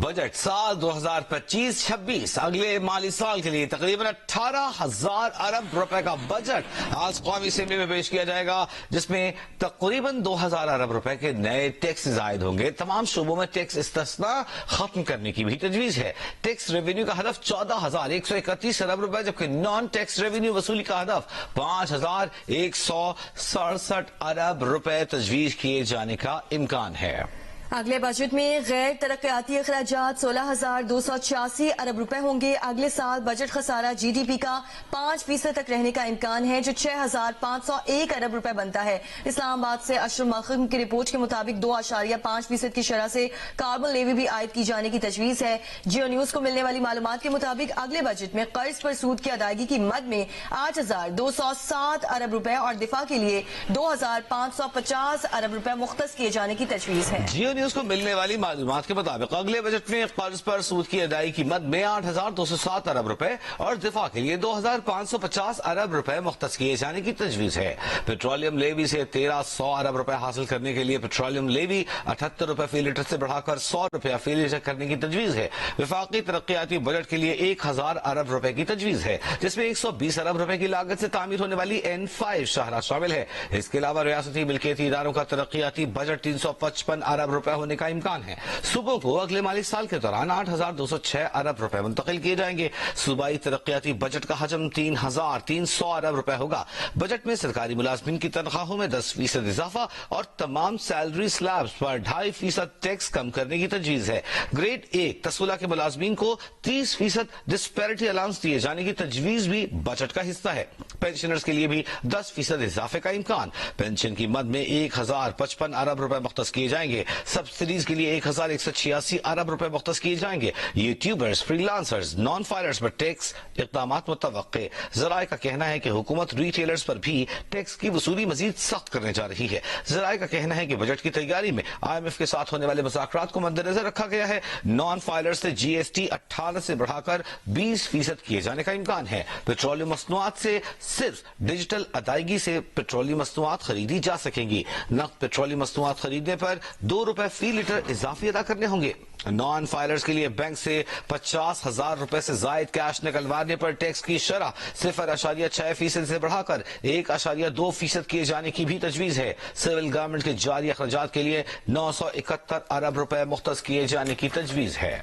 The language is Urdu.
بجٹ سال 2025-26 اگلے مالی سال کے لیے تقریباً 18,000 ارب روپے کا بجٹ آج قومی اسمبلی میں پیش کیا جائے گا، جس میں تقریباً 2,000 ارب روپے کے نئے ٹیکس زائد ہوں گے۔ تمام شعبوں میں ٹیکس استثناء ختم کرنے کی بھی تجویز ہے۔ ٹیکس ریونیو کا ہدف 14,131 ارب روپے، جبکہ نان ٹیکس ریونیو وصولی کا ہدف 5,167 ارب روپے تجویز کیے جانے کا امکان ہے۔ اگلے بجٹ میں غیر ترقیاتی اخراجات 16,286 ارب روپے ہوں گے۔ اگلے سال بجٹ خسارہ جی ڈی پی کا 5% تک رہنے کا امکان ہے، جو 6,501 ارب روپے بنتا ہے۔ اسلام آباد سے اشرف محکم کی رپورٹ کے مطابق 2.5% کی شرح سے کاربن لیوی بھی عائد کی جانے کی تجویز ہے۔ جیو نیوز کو ملنے والی معلومات کے مطابق اگلے بجٹ میں قرض پر سود کی ادائیگی کی مد میں 8,207 ارب روپے اور دفاع کے لیے 2,550 ارب روپے مختص کیے جانے کی تجویز ہے۔ جیو نیوز کو ملنے والی معلومات کے مطابق اگلے بجٹ میں قرض پر سود کی ادائیگی کی مد میں 8,207 ارب روپے اور دفاع کے لیے 2,550 ارب روپے مختص کیے جانے کی تجویز ہے۔ پیٹرولیم لیوی سے 1,300 ارب روپے حاصل کرنے کے لیے پیٹرولیم لیوی 78 روپے فی لیٹر سے بڑھا کر 100 روپے فی لیٹر کرنے کی تجویز ہے۔ وفاقی ترقیاتی بجٹ کے لیے 1,000 ارب روپے کی تجویز ہے، جس میں 120 ارب روپے کی لاگت سے تعمیر ہونے والی N5 شاہراہ شامل ہے۔ اس کے علاوہ ریاستی ملکیتی اداروں کا ترقیاتی بجٹ 355 ارب روپے ہونے کا امکان ہے۔ صوبوں کو اگلے مالی سال کے دوران 8,206 ارب روپے منتقل کیے جائیں گے۔ صوبائی ترقیاتی بجٹ کا حجم 3,300 ارب روپے ہوگا۔ بجٹ میں سرکاری ملازمین کی تنخواہوں میں 10% اضافہ اور تمام سیلری سلیبز پر 2.5% ٹیکس کم کرنے کی تجویز ہے۔ گریڈ 1 تسولہ کے ملازمین کو 30% ڈسپیرٹی الاؤنس دیے جانے کی تجویز بھی بجٹ کا حصہ ہے۔ پینشنرز کے لیے بھی 10% اضافے کا امکان۔ پینشن کی مد میں 1,055 ارب روپے مختص کیے جائیں گے۔ سبسڈیز کے لیے 1,186 ارب روپے مختص کیے جائیں گے۔ YouTubers, freelancers, non filers پر ٹیکس اقدامات متوقع۔ ذرائع کا کہنا ہے کہ حکومت ریٹیلرز پر بھی ٹیکس کی وصولی مزید سخت کرنے جا رہی ہے۔ ذرائع کا کہنا ہے کہ بجٹ کی تیاری میں IMF کے ساتھ ہونے والے مذاکرات کو مد نظر رکھا گیا ہے۔ نان فائلرز سے GST 18 سے بڑھا کر 20% کیے جانے کا امکان ہے۔ پیٹرولیم مصنوعات سے صرف ڈیجیٹل ادائیگی سے پیٹرولیم مصنوعات خریدی جا سکیں گی۔ نقد پیٹرولیم مصنوعات خریدنے پر 2 روپے فی لیٹر اضافی ادا کرنے ہوں گے۔ نان فائلرز کے لیے بینک سے 50,000 روپے سے زائد کیش نکلوانے پر ٹیکس کی شرح 0.6% سے بڑھا کر 1.2% کیے جانے کی بھی تجویز ہے۔ سول گورنمنٹ کے جاری اخراجات کے لیے 971 ارب روپے مختص کیے جانے کی تجویز ہے۔